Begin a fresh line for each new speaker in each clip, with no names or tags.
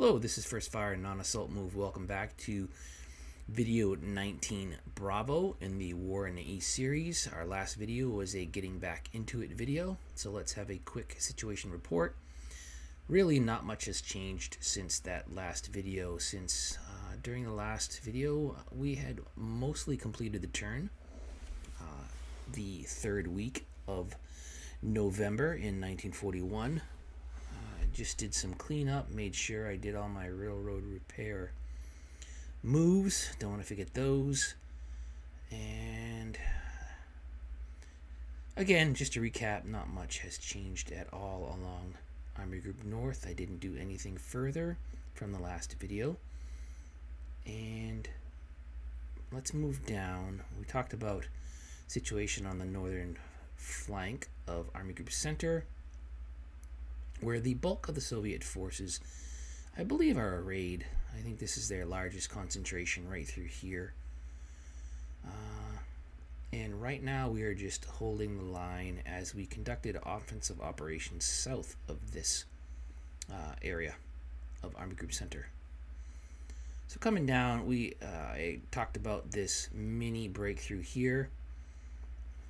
Hello, this is First Fire Non-Assault Move. Welcome back to video 19 Bravo in the War in the East series. Our last video was a getting back into it video, so let's have a quick situation report. Really not much has changed since that last video, since during the last video we had mostly completed the turn. The third week of November in 1941. Just did some cleanup, made sure I did all my railroad repair moves. Don't want to forget those. And again, just to recap, not much has changed at all along Army Group North. I didn't do anything further from the last video. And let's move down. We talked about situation on the northern flank of Army Group Center, where the bulk of the Soviet forces, I believe, are arrayed. I think this is their largest concentration right through here. And right now we are just holding the line as we conducted offensive operations south of this area of Army Group Center. So coming down, I talked about this mini breakthrough here.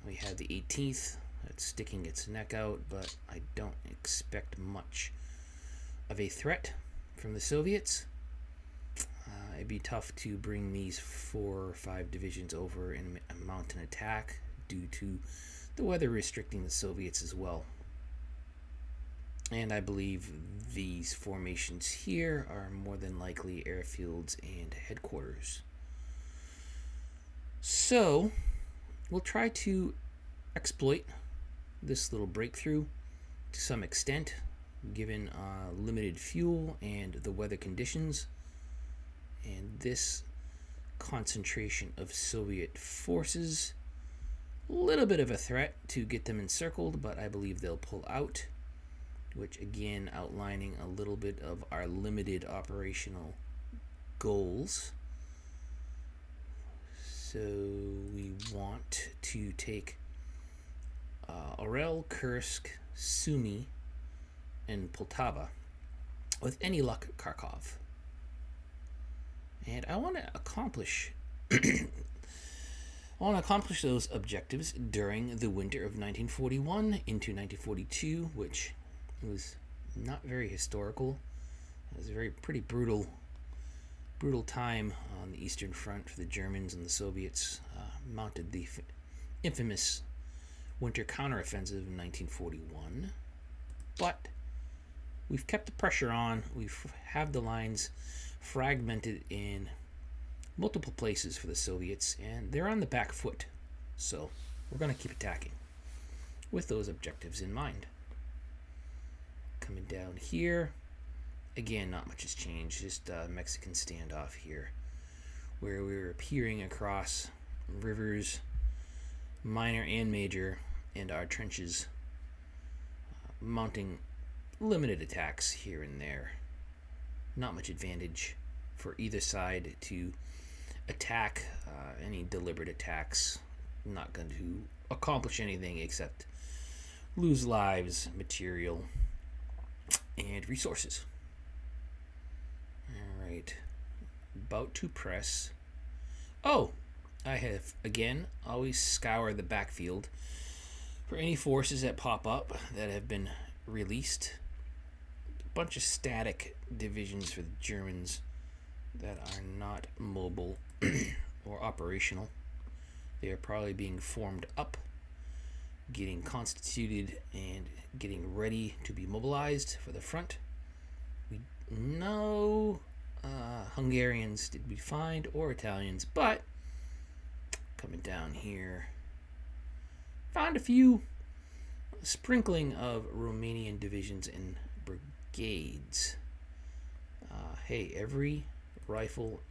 We had the 18th. It's sticking its neck out, but I don't expect much of a threat from the Soviets. It'd be tough to bring these 4 or 5 divisions over in a mountain attack due to the weather restricting the Soviets as well. And I believe these formations here are more than likely airfields and headquarters. So we'll try to exploit this little breakthrough to some extent, given limited fuel and the weather conditions, and this concentration of Soviet forces. A little bit of a threat to get them encircled, but I believe they'll pull out, which again outlining a little bit of our limited operational goals. So we want to take Orel, Kursk, Sumy, and Poltava. With any luck, Kharkov. And I want to accomplish those objectives during the winter of 1941 into 1942, which was not very historical. It was a pretty brutal time on the Eastern Front for the Germans, and the Soviets mounted the infamous winter counteroffensive in 1941. But we've kept the pressure on. We have the lines fragmented in multiple places for the Soviets, and they're on the back foot. So we're going to keep attacking with those objectives in mind. Coming down here, again, not much has changed. Just Mexican standoff here, where we're peering across rivers, minor and major, and our trenches, mounting limited attacks here and there. Not much advantage for either side to attack. Any deliberate attacks not going to accomplish anything except lose lives, material, and resources. Alright, about to press. Oh, I have again always scour the backfield for any forces that pop up that have been released. A bunch of static divisions for the Germans that are not mobile or operational. They are probably being formed up, getting constituted, and getting ready to be mobilized for the front. We know Hungarians did we find, or Italians, but coming down here, found a sprinkling of Romanian divisions and brigades. Hey, every rifle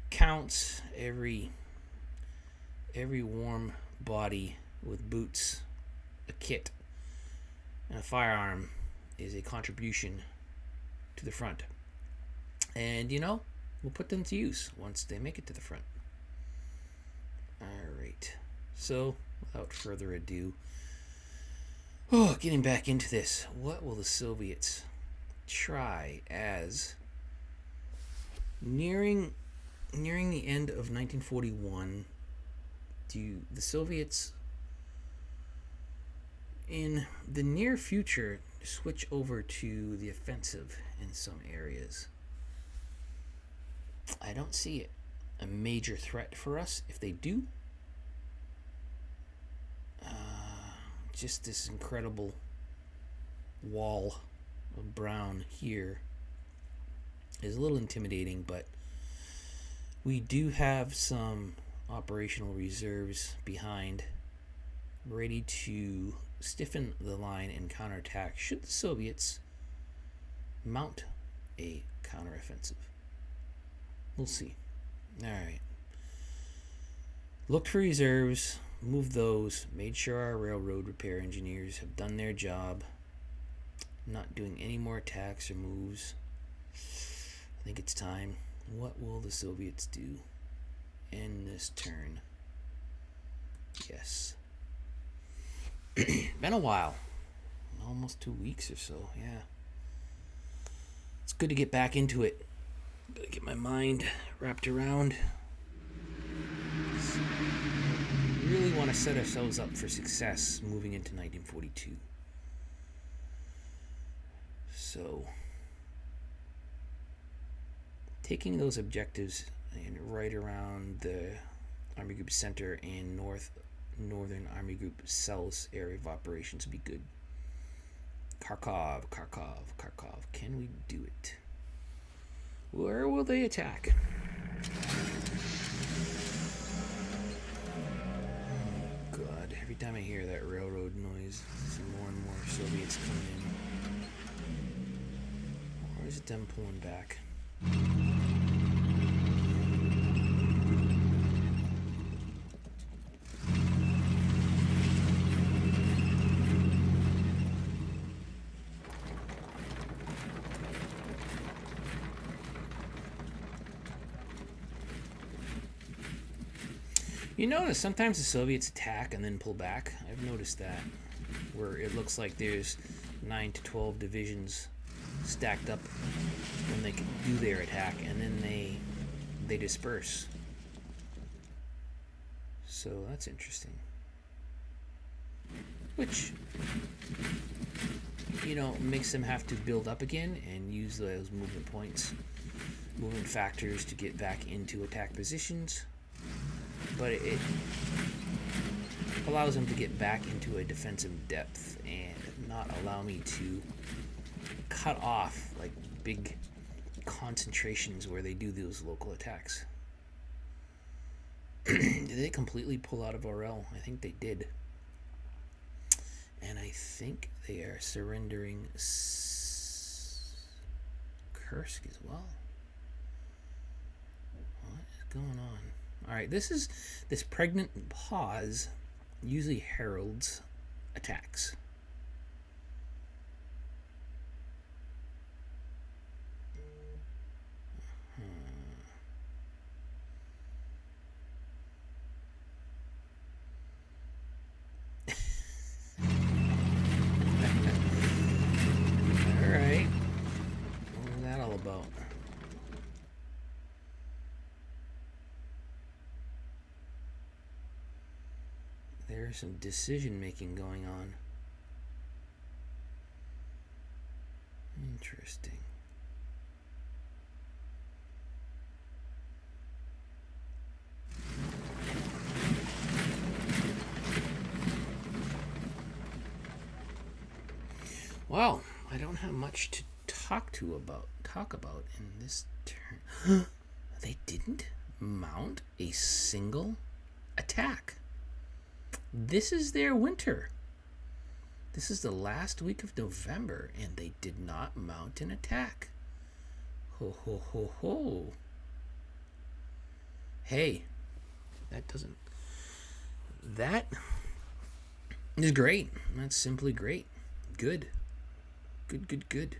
counts. Every warm body with boots, a kit, and a firearm is a contribution to the front. And we'll put them to use once they make it to the front. Alright, so without further ado, getting back into this, what will the Soviets try as nearing the end of 1941, the Soviets in the near future switch over to the offensive in some areas? I don't see it a major threat for us. If they do, just this incredible wall of brown here is a little intimidating, but we do have some operational reserves behind, ready to stiffen the line and counterattack should the Soviets mount a counteroffensive. We'll see. Alright. Looked for reserves, moved those, made sure our railroad repair engineers have done their job. Not doing any more attacks or moves. I think it's time. What will the Soviets do in this turn? Yes. Been a while. Almost 2 weeks or so, yeah. It's good to get back into it. Gotta get my mind wrapped around. We really want to set ourselves up for success moving into 1942. So, taking those objectives and right around the Army Group Center and Northern Army Group South area of operations would be good. Kharkov. Can we do it? Where will they attack? Oh God, every time I hear that railroad noise, some more and more Soviets coming in. Or is it them pulling back? You notice sometimes the Soviets attack and then pull back. I've noticed that, where it looks like there's 9 to 12 divisions stacked up when they can do their attack, and then they disperse. So that's interesting. Which, makes them have to build up again and use those movement points, movement factors to get back into attack positions. But it allows them to get back into a defensive depth and not allow me to cut off like big concentrations where they do those local attacks. Did they completely pull out of Orel? I think they did. And I think they are surrendering Kursk as well. What is going on? Alright, this pregnant pause usually heralds attacks. Alright. What was that all about? There's some decision making going on. Interesting. Well, I don't have much to talk about in this turn. They didn't mount a single attack. This is their winter. This is the last week of November, and they did not mount an attack. Ho, ho, ho, ho. Hey, that is great. That's simply great. Good. Good.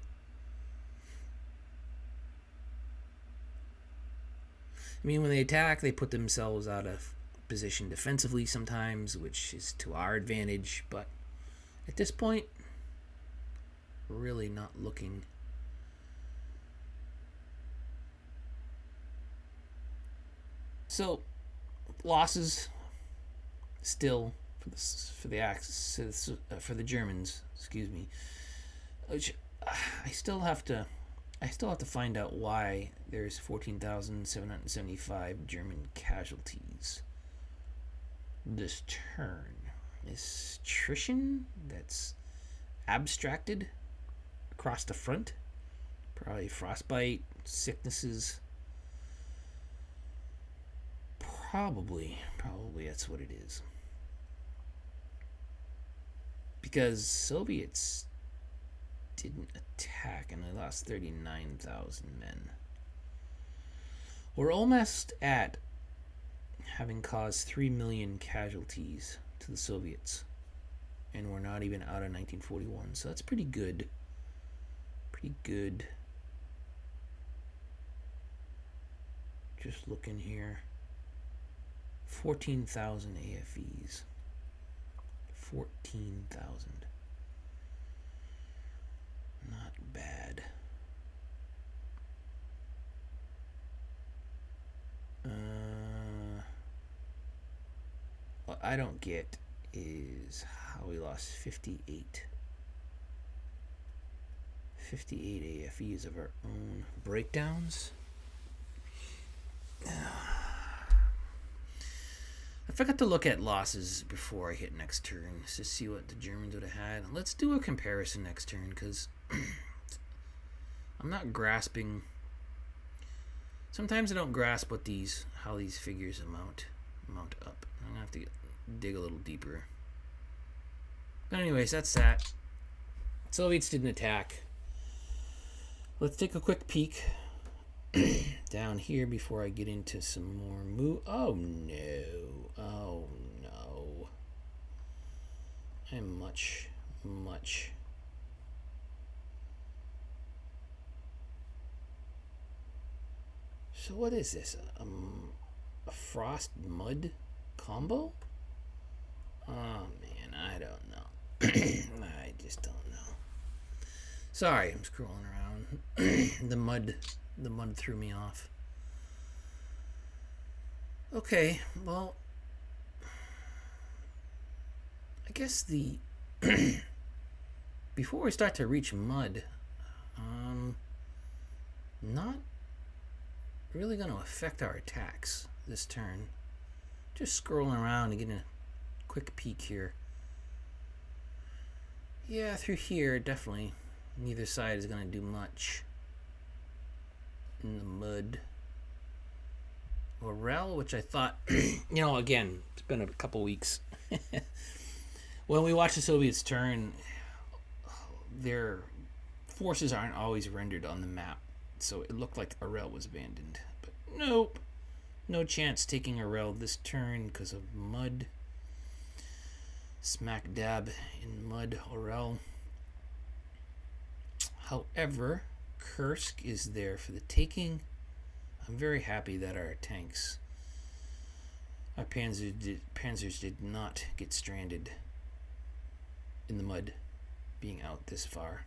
I mean, when they attack, they put themselves out of position defensively sometimes, which is to our advantage, but at this point, really not looking So losses still for the Germans, excuse me. Which I still have to find out why there's 14,775 German casualties this turn. Is attrition that's abstracted across the front? Probably frostbite, sicknesses. Probably that's what it is. Because Soviets didn't attack and they lost 39,000 men. We're almost at having caused 3 million casualties to the Soviets. And we're not even out of 1941. So that's pretty good. Pretty good. Just looking here. 14,000 AFEs. 14,000. Not bad. What I don't get is how we lost 58 AFEs of our own breakdowns. I forgot to look at losses before I hit next turn to see what the Germans would have had. Let's do a comparison next turn because I'm not grasping. Sometimes I don't grasp how these figures amount up. I'm gonna have to dig a little deeper. But anyways, that's that. Soviets didn't attack. Let's take a quick peek down here before I get into some more Oh no. I'm much. So what is this? A frost mud combo? Oh man, I don't know. I just don't know. Sorry, I'm scrolling around. The mud threw me off. Okay, well, I guess before we start to reach mud, not really going to affect our attacks this turn. Just scrolling around and getting a quick peek here. Yeah, through here, definitely. Neither side is going to do much in the mud. Orel, which I thought, again, it's been a couple weeks. When we watch the Soviets turn, their forces aren't always rendered on the map. So it looked like Orel was abandoned. But nope. No chance taking Orel this turn because of mud. Smack dab in mud, Orel. However, Kursk is there for the taking. I'm very happy that our tanks, our panzers did not get stranded in the mud being out this far.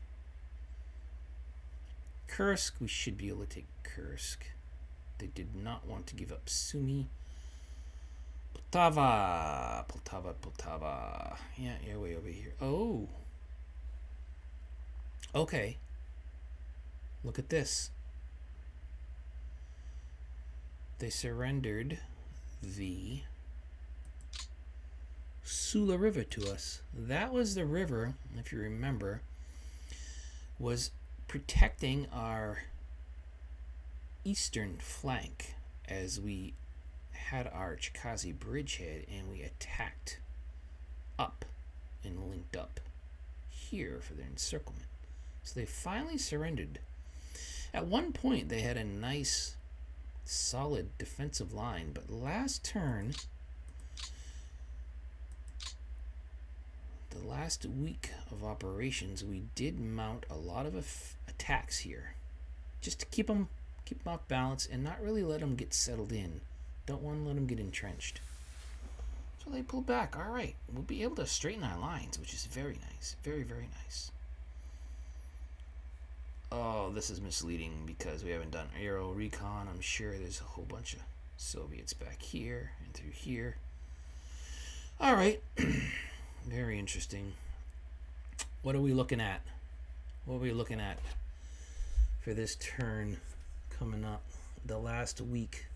Kursk, we should be able to take Kursk. They did not want to give up Sumy. Poltava. Yeah, you're way over here. Oh. Okay. Look at this. They surrendered the Sula River to us. That was the river, if you remember, was protecting our eastern flank as we had our Chikazi bridgehead and we attacked up and linked up here for their encirclement. So they finally surrendered. At one point they had a nice solid defensive line, but last turn, the last week of operations, we did mount a lot of attacks here just to keep them off balance and not really let them get settled in. Don't want to let them get entrenched. So they pulled back. All right, we'll be able to straighten our lines, which is very nice. Very, very nice. Oh, this is misleading because we haven't done aero recon. I'm sure there's a whole bunch of Soviets back here and through here. All right. Very interesting. What are we looking at? What are we looking at for this turn coming up? The last week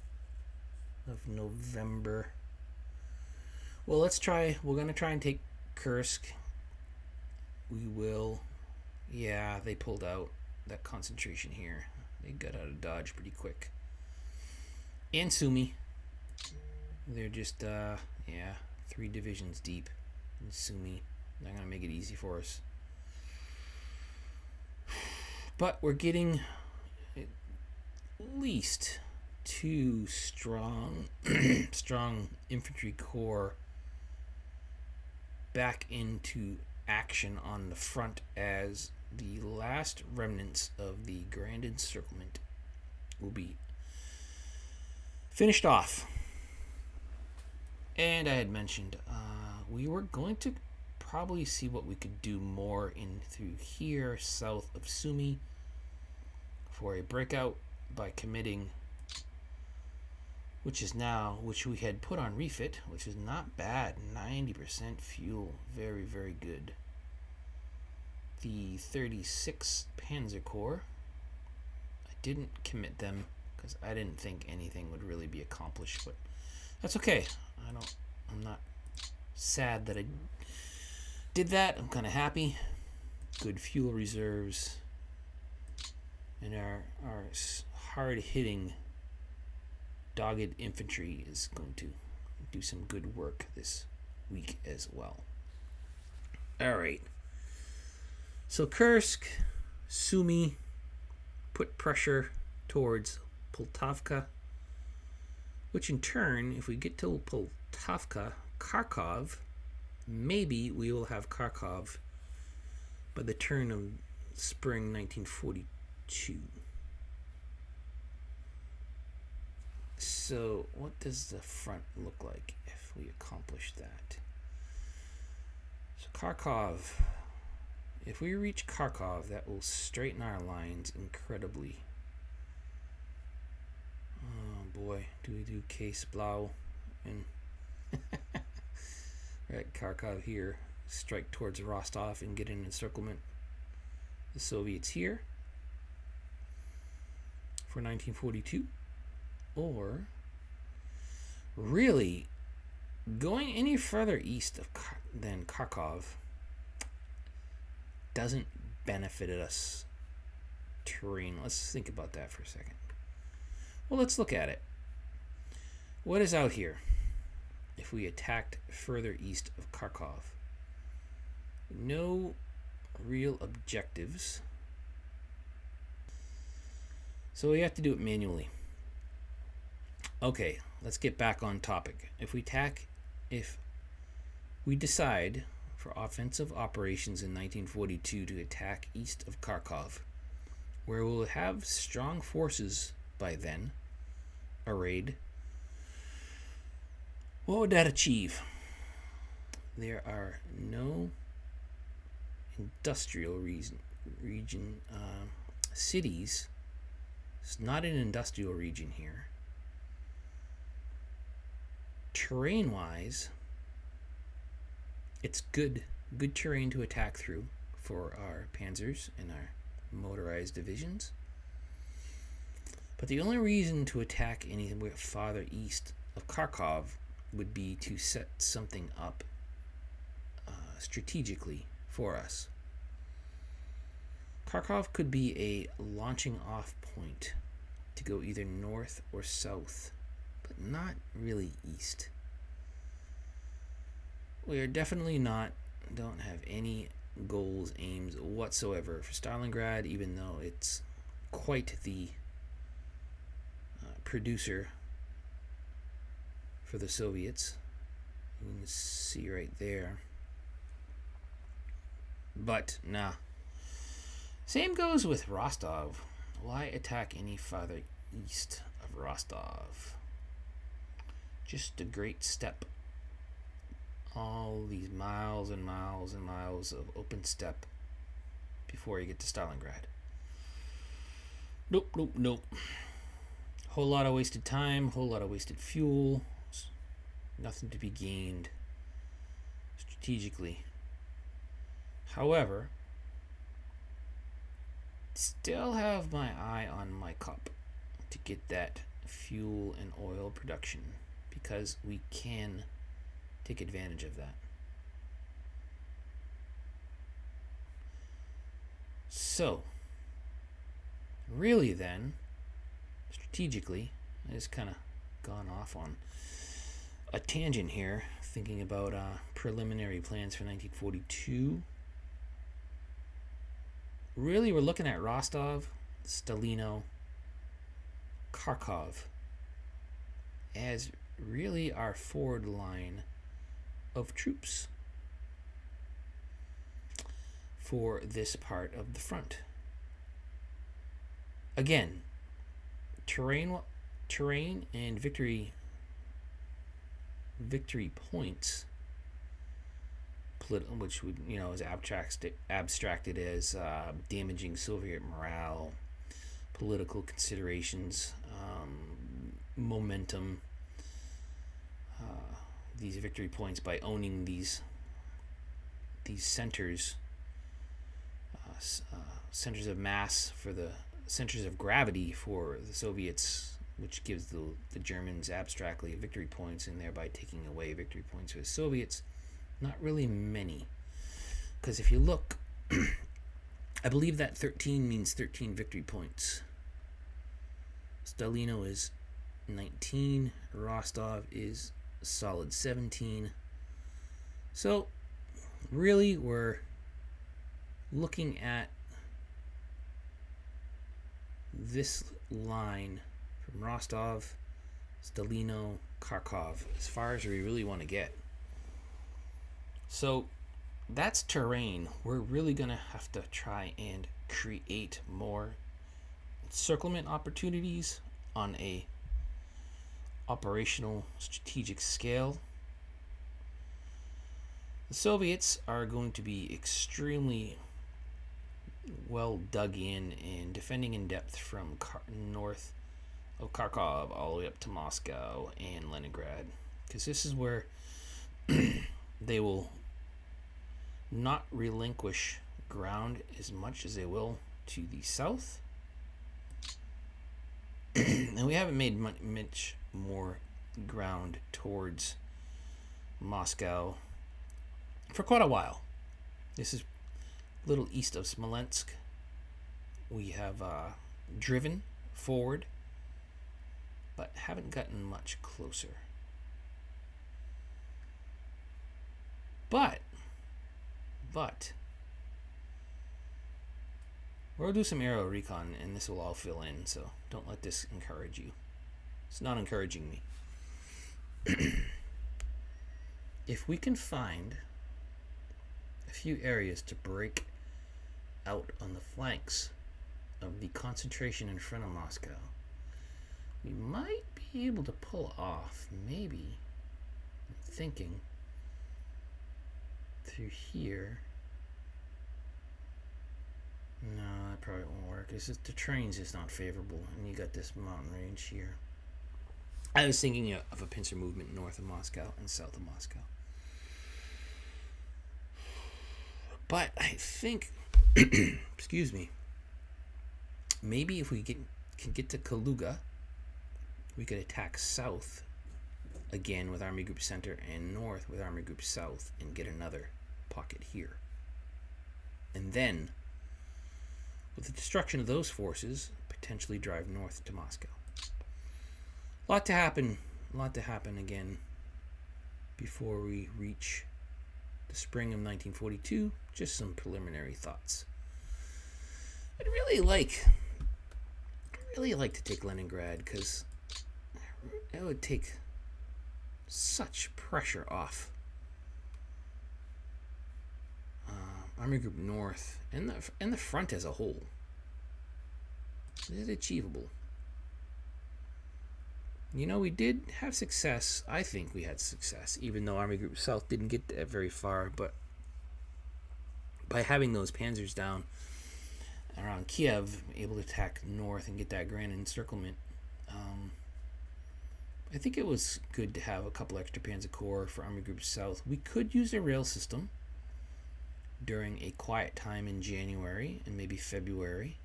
of November. Well, let's try. We're going to try and take Kursk. We will. Yeah, they pulled out that concentration here. They got out of Dodge pretty quick. And Sumy. They're just, 3 divisions deep in Sumy. They're going to make it easy for us. But we're getting at least 2 strong infantry corps back into action on the front as the last remnants of the Grand Encirclement will be finished off. And I had mentioned we were going to probably see what we could do more in through here south of Sumy for a breakout by committing, which we had put on refit, which is not bad. 90% fuel, very, very good. The 36th Panzer Corps, I didn't commit them because I didn't think anything would really be accomplished, but that's okay. I'm not sad that I did that. I'm kind of happy. Good fuel reserves, and our hard-hitting, dogged infantry is going to do some good work this week as well. All right. So Kursk, Sumy, put pressure towards Poltavka, which in turn, if we get to Poltavka, Kharkov, maybe we will have Kharkov by the turn of spring 1942. So what does the front look like if we accomplish that? So Kharkov, if we reach Kharkov, that will straighten our lines incredibly. Oh boy, do we do Case Blau and right, Kharkov here, strike towards Rostov and get an encirclement. The Soviets here for 1942, or really going any further east than Kharkov doesn't benefit us terrain. Let's think about that for a second. Well, let's look at it. What is out here if we attacked further east of Kharkov? No real objectives. So we have to do it manually. Okay, let's get back on topic. If we decide for offensive operations in 1942 to attack east of Kharkov, where we'll have strong forces by then arrayed, what would that achieve? There are no industrial region cities. It's not an industrial region here. Terrain-wise, it's good terrain to attack through for our panzers and our motorized divisions. But the only reason to attack anywhere farther east of Kharkov would be to set something up strategically for us. Kharkov could be a launching off point to go either north or south, but not really east. We are definitely don't have any goals, aims whatsoever for Stalingrad, even though it's quite the producer for the Soviets. You can see right there. But nah. Same goes with Rostov. Why attack any farther east of Rostov? Just a great step. All these miles and miles and miles of open steppe before you get to Stalingrad. Nope. Whole lot of wasted time, whole lot of wasted fuel. Nothing to be gained strategically. However, still have my eye on my cup to get that fuel and oil production because we can take advantage of that. So, really then, strategically, I just kind of gone off on a tangent here, thinking about preliminary plans for 1942. Really, we're looking at Rostov, Stalino, Kharkov as really our forward line of troops for this part of the front. Again, terrain and victory points, which would is abstracted as damaging Soviet morale, political considerations, momentum. These victory points by owning these centers, centers of mass for the centers of gravity for the Soviets, which gives the Germans abstractly victory points and thereby taking away victory points for the Soviets. Not really many, because if you look, I believe that 13 means 13 victory points. Stalino is 19, Rostov is a solid 17. So really we're looking at this line from Rostov, Stalino, Kharkov, as far as we really want to get. So that's terrain. We're really going to have to try and create more encirclement opportunities on a operational strategic scale. The Soviets are going to be extremely well dug in and defending in depth from north of Kharkov all the way up to Moscow and Leningrad, because this is where they will not relinquish ground as much as they will to the south. And we haven't made much more ground towards Moscow for quite a while. This is a little east of Smolensk. We have driven forward, but haven't gotten much closer. But we'll do some aero recon and this will all fill in, so don't let this encourage you. It's not encouraging me. If we can find a few areas to break out on the flanks of the concentration in front of Moscow, we might be able to pull off, maybe, I'm thinking, through here. No, that probably won't work. It's just the terrain's just not favorable, and you got this mountain range here. I was thinking of a pincer movement north of Moscow and south of Moscow. But I think, excuse me, maybe if we can get to Kaluga, we could attack south again with Army Group Center and north with Army Group South and get another pocket here. And then, with the destruction of those forces, potentially drive north to Moscow. A lot to happen again before we reach the spring of 1942. Just some preliminary thoughts. I'd really like to take Leningrad, because it would take such pressure off Army Group North and the front as a whole. It is achievable. We did have success. I think we had success, even though Army Group South didn't get that very far. But by having those panzers down around Kiev, able to attack north and get that grand encirclement, I think it was good to have a couple extra Panzer Corps for Army Group South. We could use a rail system during a quiet time in January and maybe February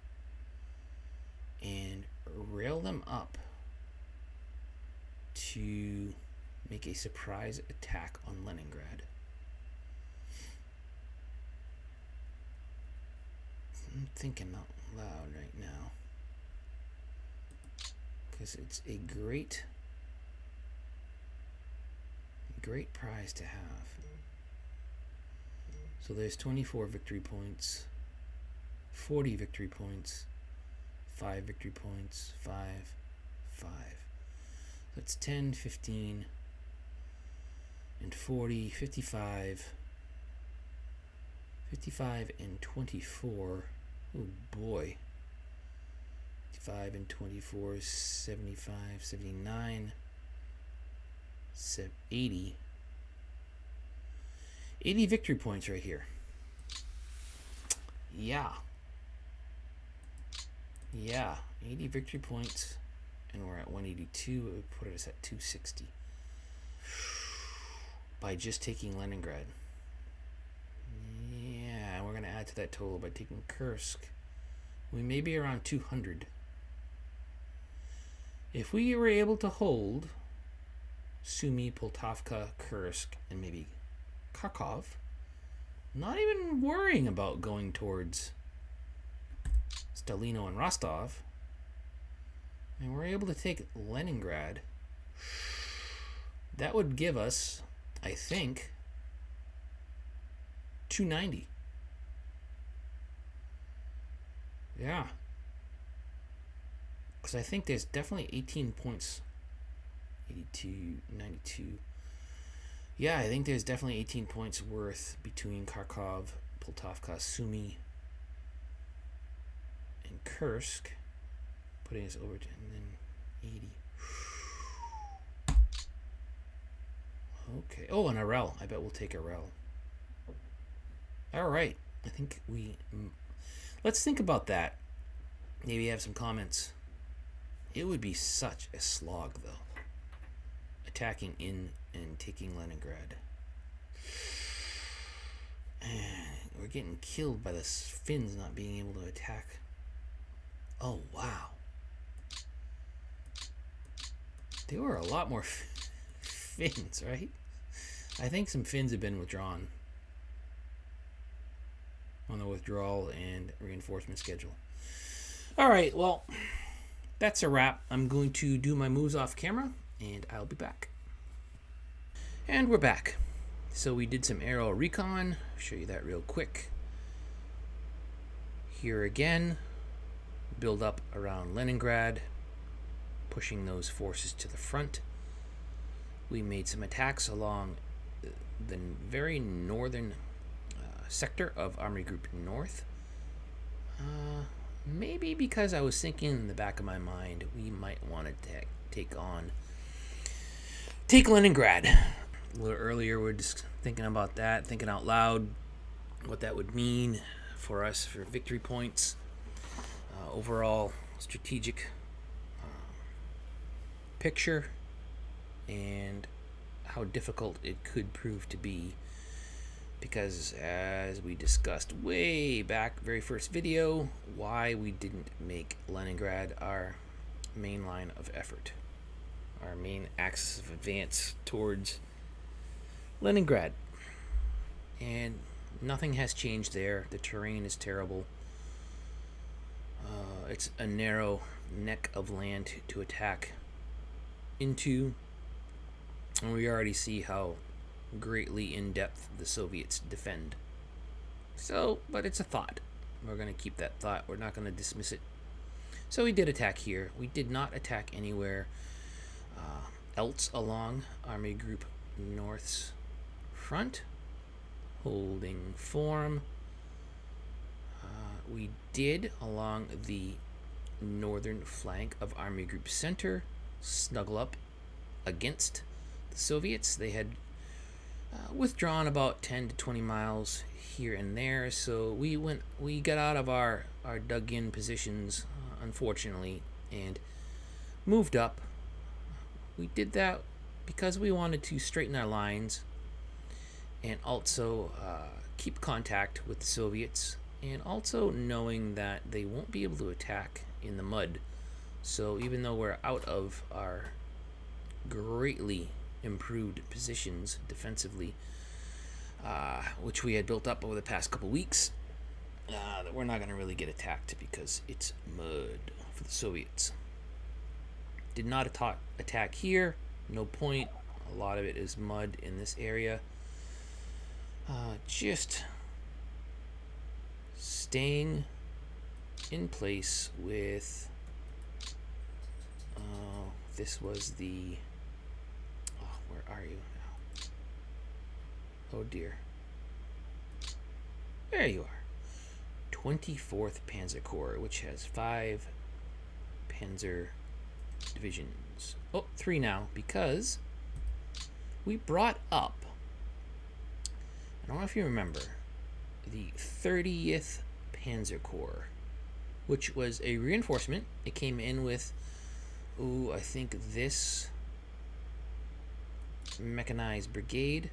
and rail them up to make a surprise attack on Leningrad. I'm thinking out loud right now because it's a great prize to have. So there's 24 victory points, 40 victory points, 5 victory points, 5, 5. That's 10, 15, and 40, 55, 55 and 24. Oh boy. 55 and 24 is 75, 79, 80. 80 victory points right here. Yeah. Yeah, 80 victory points. And we're at 182. It would put us at 260. By just taking Leningrad. Yeah, we're going to add to that total by taking Kursk. We may be around 200. If we were able to hold Sumy, Poltavka, Kursk, and maybe Kharkov, not even worrying about going towards Stalino and Rostov, and we're able to take Leningrad, that would give us, I think, 290. Yeah. Because I think there's definitely 18 points. 82, 92. Yeah, I think there's definitely 18 points worth between Kharkov, Poltavka, Sumy, and Kursk, putting us over to, and then 80. Okay. Oh, and Arel. I bet we'll take Arel. All right. I think let's think about that. Maybe have some comments. It would be such a slog, though. Attacking in and taking Leningrad. And we're getting killed by the Finns not being able to attack. Oh, wow. There were a lot more Finns, right? I think some Finns have been withdrawn on the withdrawal and reinforcement schedule. All right, well, that's a wrap. I'm going to do my moves off camera, and I'll be back. And we're back. So we did some aerial recon. Show you that real quick. Here again, build up around Leningrad, pushing those forces to the front. We made some attacks along the very northern sector of Army Group North. Maybe because I was thinking in the back of my mind we might want to take Leningrad. A little earlier we're just thinking about that, thinking out loud what that would mean for us for victory points, overall strategic picture, and how difficult it could prove to be, because as we discussed way back, very first video, why we didn't make Leningrad our main line of effort, our main axis of advance towards Leningrad. And nothing has changed there. The terrain is terrible. It's a narrow neck of land to attack into, and we already see how greatly in depth the Soviets defend. So, but it's a thought. We're going to keep that thought. We're not going to dismiss it. So we did attack here. We did not attack anywhere else along Army Group North's front, holding form. We did along the northern flank of Army Group Center snuggle up against the Soviets. They had withdrawn about 10 to 20 miles here and there, so we got out of our dug-in positions, unfortunately, and moved up We did that because we wanted to straighten our lines and also keep contact with the Soviets, and also knowing that they won't be able to attack in the mud. So even though we're out of our greatly improved positions defensively, which we had built up over the past couple weeks, that we're not going to really get attacked because it's mud for the Soviets. Did not attack here. No point. A lot of it is mud in this area. Just staying in place with. This was the. Oh, where are you now? Oh dear. There you are. 24th Panzer Corps, which has 5 Panzer divisions. Oh, 3 now, because we brought up, I don't know if you remember, the 30th Panzer Corps, which was a reinforcement. It came in with, I think this mechanized brigade,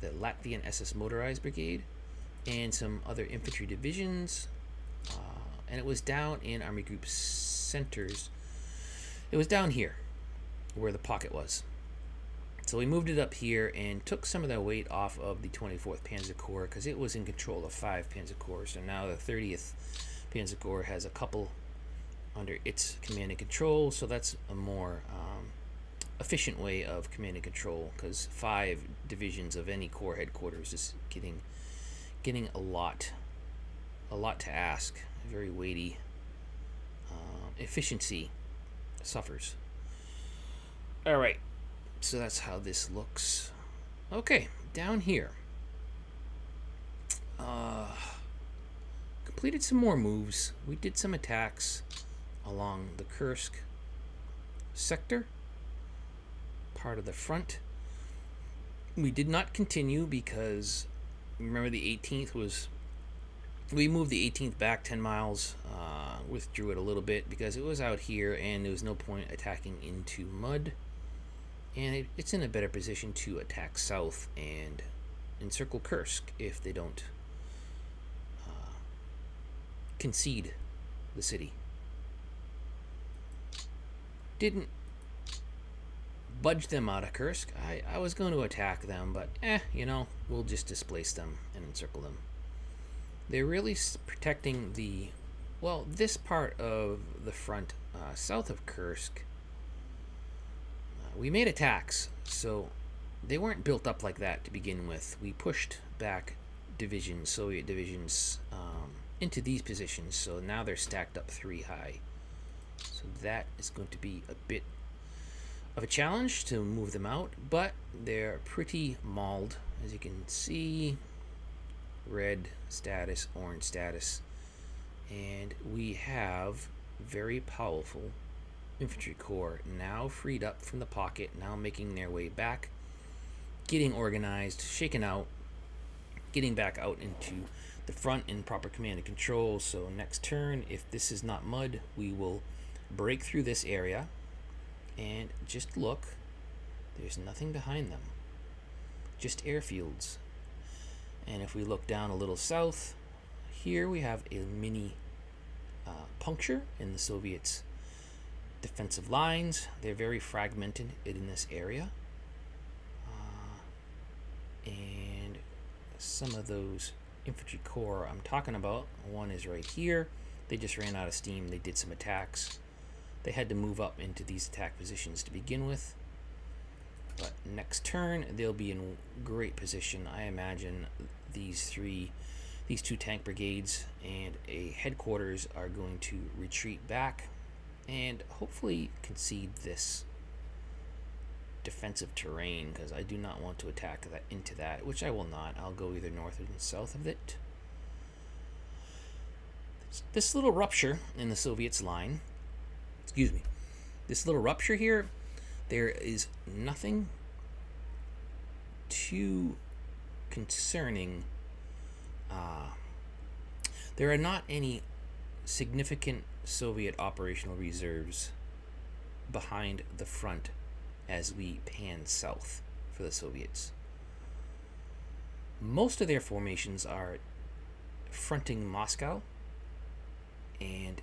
the Latvian SS Motorized Brigade, and some other infantry divisions, and it was down in Army Group Centers. It was down here where the pocket was. So we moved it up here and took some of that weight off of the 24th Panzer Corps because it was in control of 5 Panzer Corps. So now the 30th Panzer Corps has a couple under its command and control. So that's a more efficient way of command and control, because 5 divisions of any corps headquarters is getting a lot to ask. Very weighty. Efficiency suffers. All right, so that's how this looks. Okay, down here. Completed some more moves. We did some attacks along the Kursk sector, part of the front. We did not continue because, remember, the 18th was, we moved the 18th back 10 miles, withdrew it a little bit because it was out here and there was no point attacking into mud, and it's in a better position to attack south and encircle Kursk if they don't concede the city. Didn't budge them out of Kursk. I was going to attack them, but we'll just displace them and encircle them. They're really protecting this part of the front south of Kursk. We made attacks, so they weren't built up like that to begin with. We pushed back Soviet divisions, into these positions, so now they're stacked up 3 high. So that is going to be a bit of a challenge to move them out, but they're pretty mauled, as you can see. Red status, orange status, and we have very powerful infantry corps now freed up from the pocket, now making their way back, getting organized, shaken out, getting back out into the front in proper command and control. So next turn, if this is not mud, we will break through this area and just look. There's nothing behind them, just airfields. And if we look down a little south, here we have a mini puncture in the Soviets' defensive lines. They're very fragmented in this area. And some of those infantry corps I'm talking about, one is right here. They just ran out of steam. They did some attacks. They had to move up into these attack positions to begin with. But next turn, they'll be in great position. I imagine these 2 tank brigades and a headquarters are going to retreat back and hopefully concede this defensive terrain, because I do not want to attack into that, which I will not. I'll go either north or south of it. This little rupture in the Soviets' line, this little rupture here, there is nothing too concerning. There are not any significant Soviet operational reserves behind the front as we pan south for the Soviets. Most of their formations are fronting Moscow, and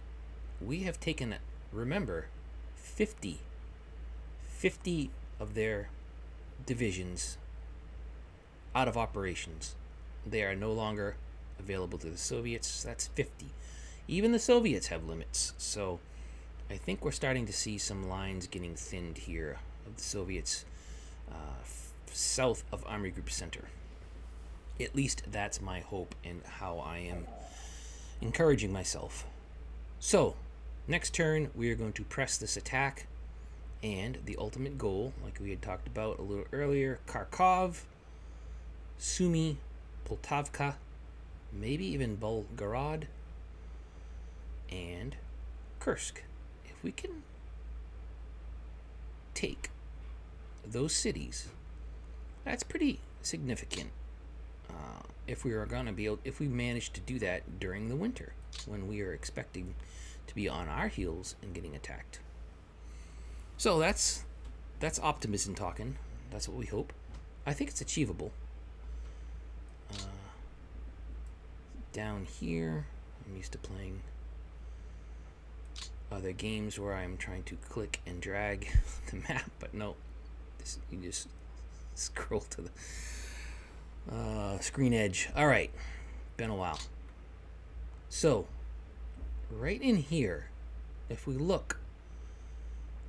we have taken, remember, 50 of their divisions out of operations. They are no longer available to the Soviets. That's 50. Even the Soviets have limits, so I think we're starting to see some lines getting thinned here of the Soviets south of Army Group Center. At least that's my hope and how I am encouraging myself. So, next turn, we are going to press this attack, and the ultimate goal, like we had talked about a little earlier, Kharkov, Sumy, Poltavka, maybe even Volgograd, and Kursk. If we can take those cities, that's pretty significant. If we are going to be able, if we manage to do that during the winter, when we are expecting to be on our heels and getting attacked. So that's optimism talking. That's what we hope. I think it's achievable. Down here, I'm used to playing other games where I'm trying to click and drag the map, but no, you just scroll to the screen edge. All right, been a while. So, right in here, if we look,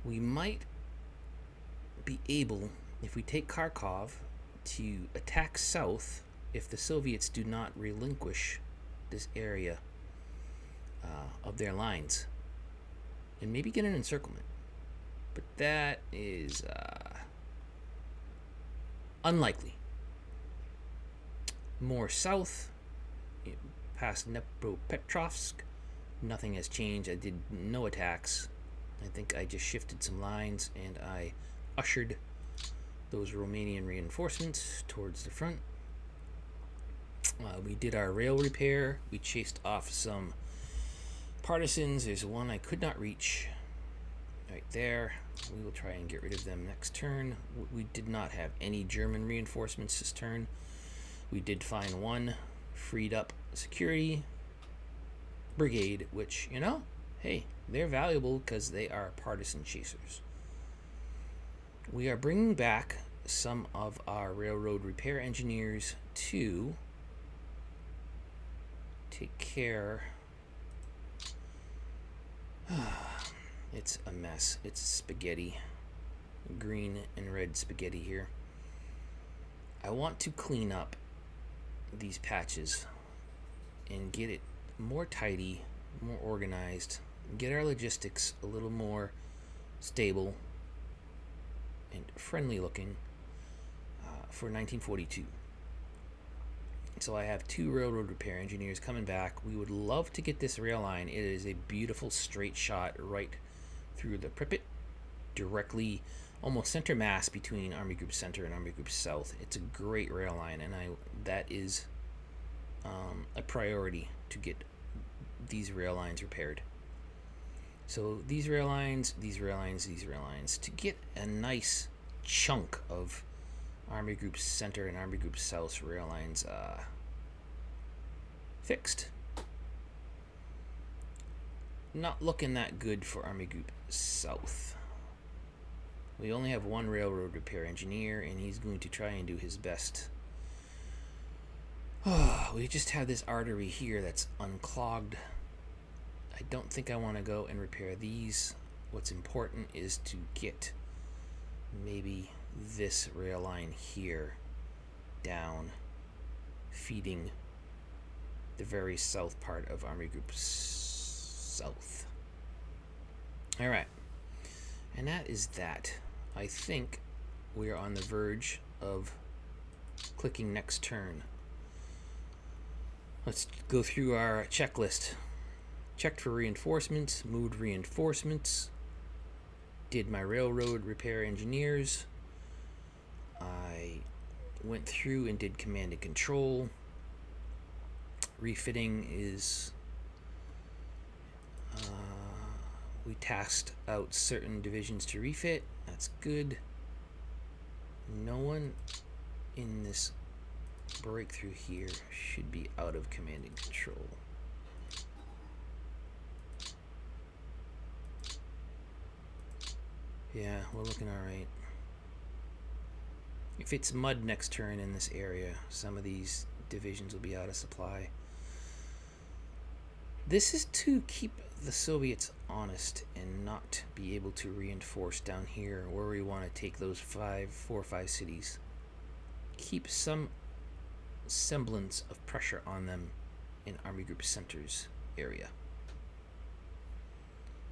we might be able, if we take Kharkov, to attack south if the Soviets do not relinquish this area of their lines, and maybe get an encirclement. But that is unlikely. More south, past Dnepropetrovsk, nothing has changed. I did no attacks. I think I just shifted some lines and I ushered those Romanian reinforcements towards the front. We did our rail repair. We chased off some partisans. There's one I could not reach right there. We will try and get rid of them next turn. We did not have any German reinforcements this turn. We did find one freed up security brigade, which, you know, hey, they're valuable because they are partisan chasers. We are bringing back some of our railroad repair engineers to take care. It's a mess. It's spaghetti. Green and red spaghetti here. I want to clean up these patches and get it more tidy, more organized, get our logistics a little more stable and friendly looking for 1942. So I have 2 railroad repair engineers coming back. We would love to get this rail line. It is a beautiful straight shot right through the Pripyat, directly almost center mass between Army Group Center and Army Group South. It's a great rail line, and that is a priority to get these rail lines repaired. So these rail lines, to get a nice chunk of Army Group Center and Army Group South rail lines fixed. Not looking that good for Army Group South. We only have 1 railroad repair engineer, and he's going to try and do his best. We just have this artery here that's unclogged. I don't think I want to go and repair these. What's important is to get maybe this rail line here down, feeding the very south part of Army Group South. All right, and that is that. I think we are on the verge of clicking next turn. Let's go through our checklist. Checked for reinforcements, moved reinforcements, did my railroad repair engineers. I went through and did command and control. Refitting is We tasked out certain divisions to refit. That's good. No one in this breakthrough here should be out of command and control. Yeah, we're looking alright. If it's mud next turn in this area, some of these divisions will be out of supply. This is to keep the Soviets honest and not be able to reinforce down here where we want to take those 4 or 5 cities. Keep some semblance of pressure on them in Army Group Center's area.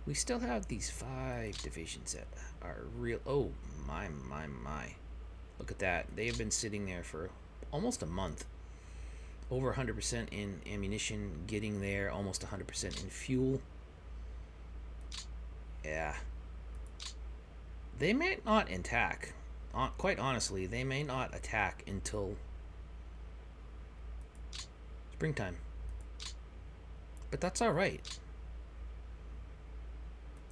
We still have these 5 divisions that are real. Oh, my. Look at that. They have been sitting there for almost a month. Over 100% in ammunition, getting there, almost 100% in fuel. Yeah. They may not attack. Quite honestly, they may not attack until springtime. But that's alright.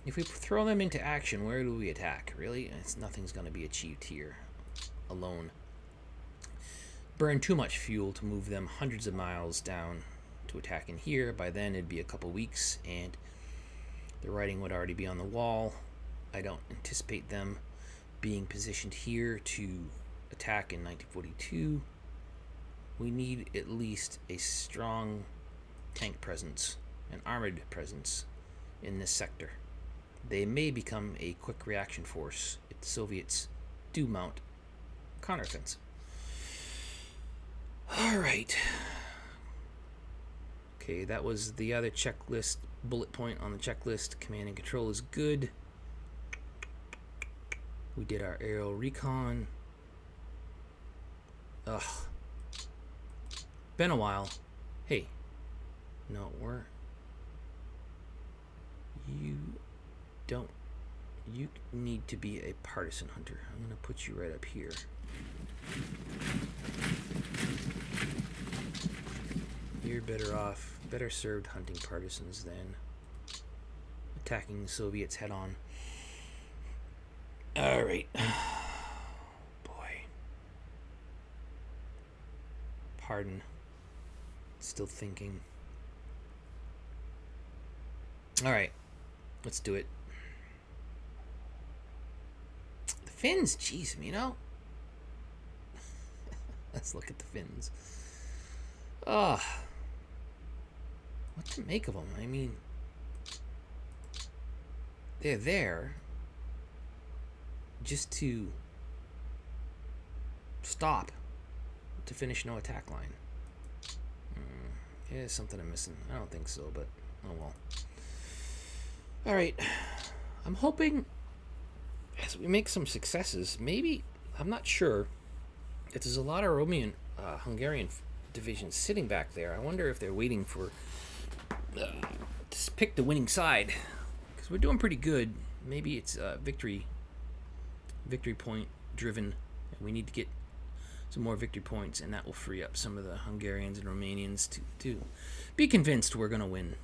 If we throw them into action, where do we attack? Really? Nothing's going to be achieved here alone. Burn too much fuel to move them hundreds of miles down to attack in here. By then it'd be a couple weeks and the writing would already be on the wall. I don't anticipate them being positioned here to attack in 1942. We need at least a strong tank presence, an armored presence in this sector. They may become a quick reaction force if the Soviets do mount counteroffensive. Alright. Okay, that was the other checklist. Bullet point on the checklist. Command and control is good. We did our aerial recon. Ugh. Been a while. Hey. No, you need to be a partisan hunter. I'm gonna put you right up here. You're better served hunting partisans than attacking the Soviets head on. Alright. Boy. Pardon. Still thinking. Alright. Let's do it. The Finns, jeez, you know? Let's look at the Finns. What to make of them? I mean, they're there just to stop, to finish no attack line. Yeah, something I'm missing. I don't think so, but oh well. Alright, I'm hoping as we make some successes, maybe, I'm not sure, if there's a lot of Hungarian divisions sitting back there. I wonder if they're waiting for to pick the winning side, because we're doing pretty good. Maybe it's victory point driven, and we need to get some more victory points, and that will free up some of the Hungarians and Romanians to be convinced we're gonna win.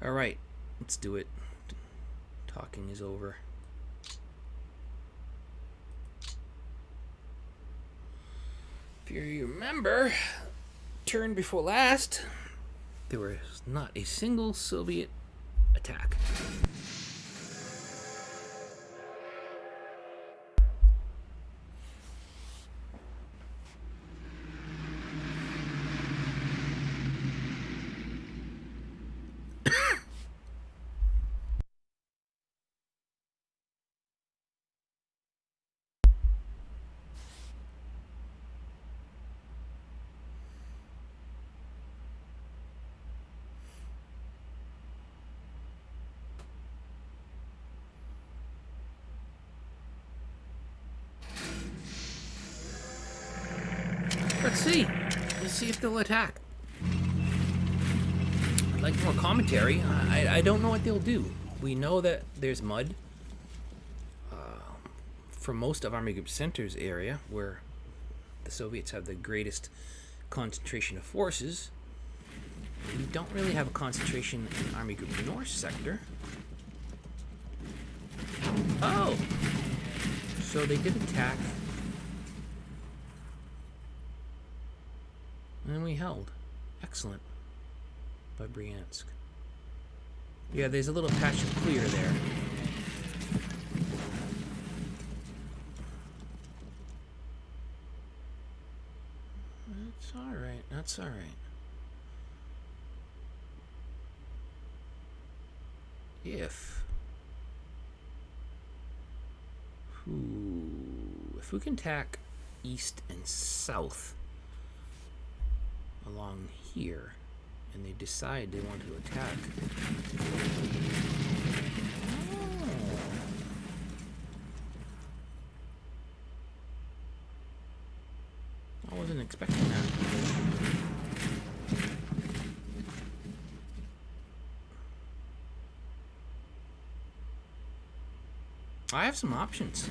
All right, let's do it. Talking is over. If you remember, turn before last, there was not a single Soviet attack. Let's see. Let's see if they'll attack. I'd like more commentary. I don't know what they'll do. We know that there's mud for most of Army Group Center's area, where the Soviets have the greatest concentration of forces. We don't really have a concentration in Army Group North sector. Oh! So they did attack. And then we held. Excellent. By Bryansk. Yeah, there's a little patch of clear there. That's alright. That's alright. If we can tack east and south along here, and they decide they want to attack. Oh. I wasn't expecting that. I have some options.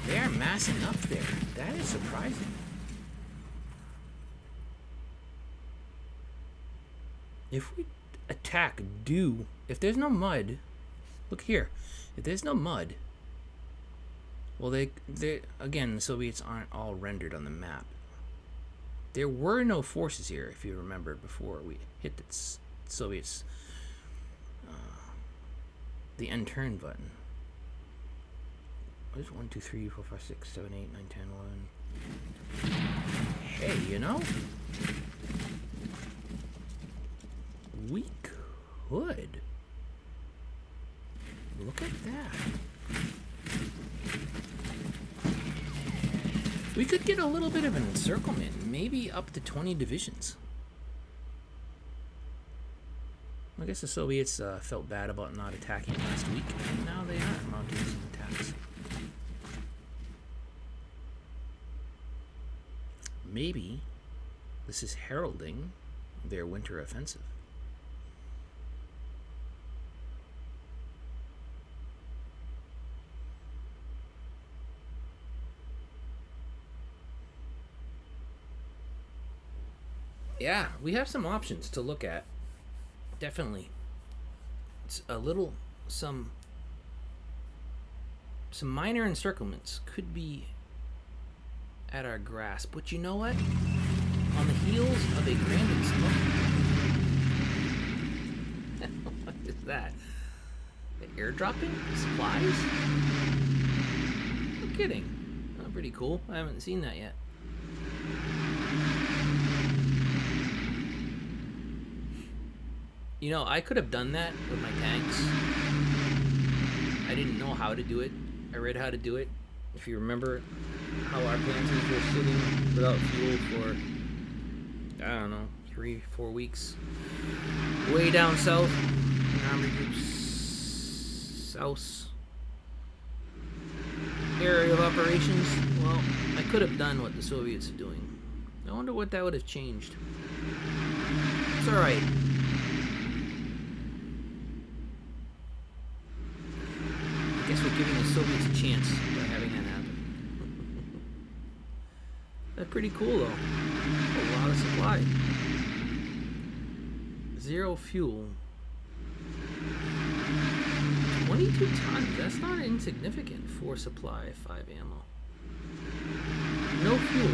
They are massing up there. That is surprising. If we attack due, if there's no mud, look here. If there's no mud, well, they again, the Soviets aren't all rendered on the map. There were no forces here, if you remember, before we hit the Soviets. The end turn button. What is 1, 2, 3, 4, 5, 6, 7, 8, 9, 10, 11? Hey, you know, we could. Look at that. We could get a little bit of an encirclement, maybe up to 20 divisions. I guess the Soviets felt bad about not attacking last week, and now they are mounting some attacks. Maybe this is heralding their winter offensive. Yeah, we have some options to look at. Definitely. It's a little, some minor encirclements could be at our grasp. But you know what? On the heels of a grand explosion. What is that? The airdropping? Supplies? No kidding. Oh, pretty cool. I haven't seen that yet. You know, I could have done that with my tanks. I didn't know how to do it. I read how to do it. If you remember how our panzers were sitting without fuel for, I don't know, 3-4 weeks. Way down south, in Army Group South area of operations. Well, I could have done what the Soviets are doing. I wonder what that would have changed. It's alright. I guess we're giving the Soviets a chance by having that happen. That's pretty cool, though. A lot of supply. 0 fuel. 22 tons. That's not insignificant for supply. 5 ammo. No fuel.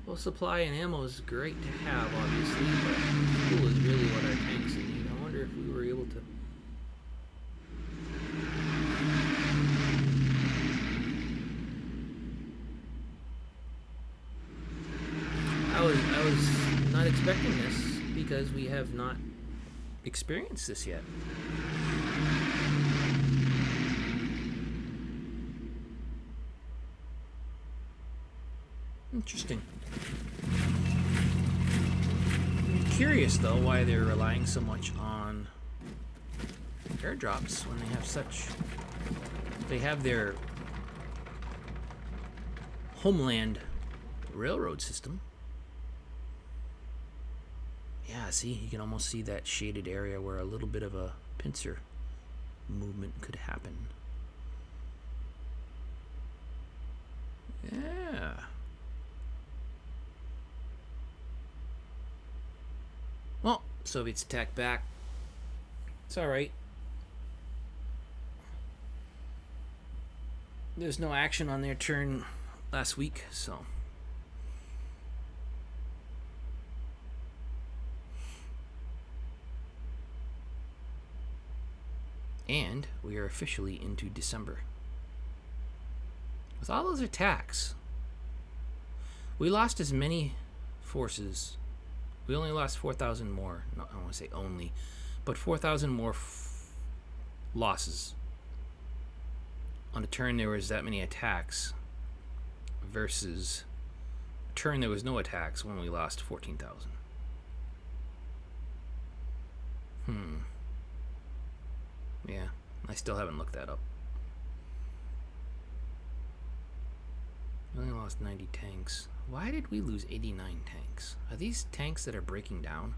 Well, supply and ammo is great to have, obviously, but fuel is really what our tanks need. I wonder if we were able to. I was not expecting this because we have not experienced this yet. Interesting. I'm curious, though, why they're relying so much on airdrops when they have such... They have their homeland railroad system. Yeah, see, you can almost see that shaded area where a little bit of a pincer movement could happen. Yeah. Well, Soviets attack back. It's alright. There's no action on their turn last week, so. And we are officially into December. With all those attacks, we lost as many forces. We only lost 4,000 more. No, I don't want to say only, but 4,000 more losses. On a turn there was that many attacks versus a turn there was no attacks when we lost 14,000. Yeah, I still haven't looked that up. We only lost 90 tanks. Why did we lose 89 tanks? Are these tanks that are breaking down?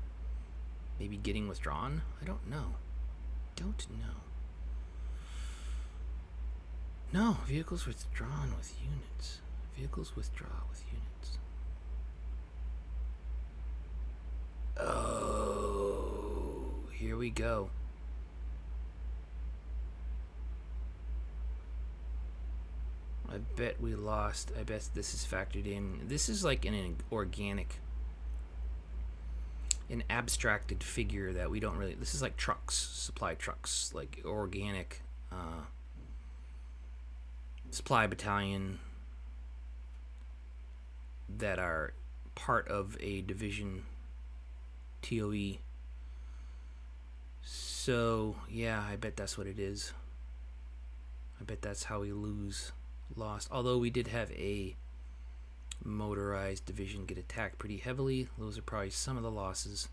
Maybe getting withdrawn? I don't know. No, vehicles withdrawn with units. Vehicles withdraw with units. Oh, here we go. I bet we lost. I bet this is factored in. This is like an organic, an abstracted figure that we don't really. This is like trucks, supply trucks, like organic supply battalion that are part of a division TOE. So yeah, I bet that's what it is. I bet that's how we lost. Although we did have a motorized division get attacked pretty heavily. Those are probably some of the losses.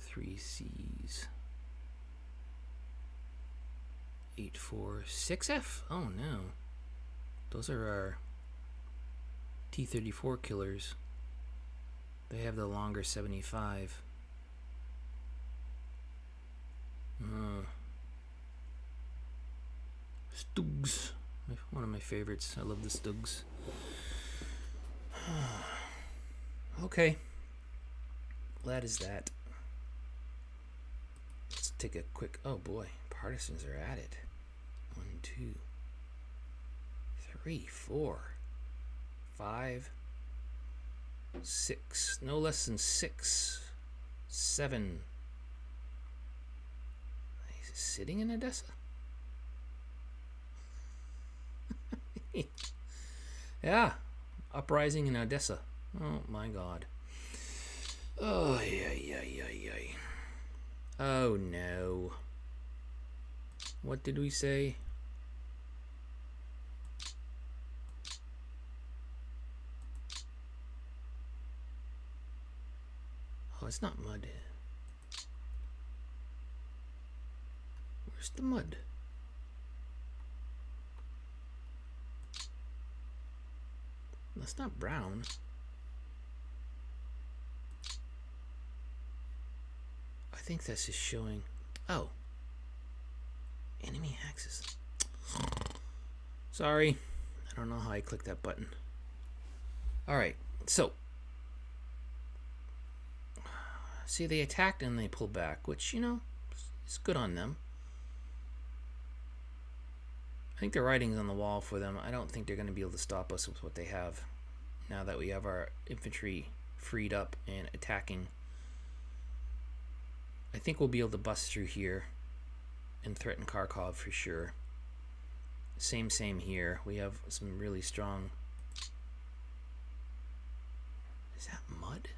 3 Cs. 8-4 6F. Oh no, those are our T-34 killers. They have the longer 75. Stugs, one of my favorites. I love the Stugs. Okay, well, that is that. Let's take a quick. Oh boy, partisans are at it. 1, 2, 3, 4, 5, 6. No less than 6, 7. He's sitting in Odessa. Yeah, uprising in Odessa. Oh my God. Oh yeah. Oh no. What did we say? Oh, it's not mud. Where's the mud? That's not brown. I think this is showing. Oh. Enemy axis. Sorry. I don't know how I clicked that button. Alright, so. See, they attacked and they pulled back, which, you know, is good on them. I think the writing's on the wall for them. I don't think they're going to be able to stop us with what they have now that we have our infantry freed up and attacking. I think we'll be able to bust through here and threaten Kharkov for sure. Same here. We have some really strong. Is that mud?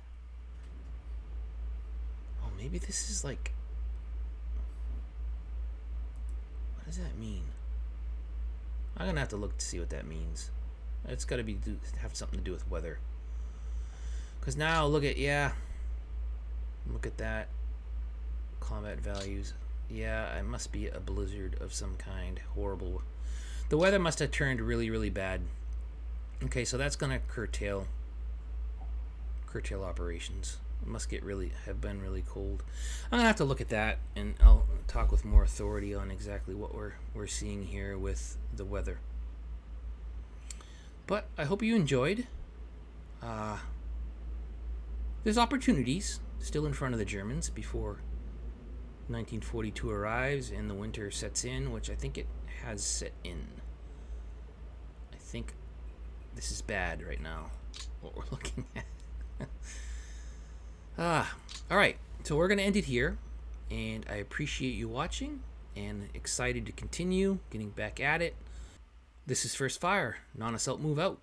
Oh, maybe this is like. What does that mean? I'm gonna have to look to see what that means. It's gotta be have something to do with weather. Cause now look at look at that. Combat values. Yeah, it must be a blizzard of some kind. Horrible. The weather must have turned really, really bad. Okay, so that's gonna curtail operations. It must have been really cold. I'm gonna have to look at that, and I'll talk with more authority on exactly what we're seeing here with the weather. But I hope you enjoyed. There's opportunities still in front of the Germans before 1942 arrives and the winter sets in, which I think it has set in. I think this is bad right now, what we're looking at. All right, so we're going to end it here, and I appreciate you watching and excited to continue getting back at it. This is First Fire, non-assault move out.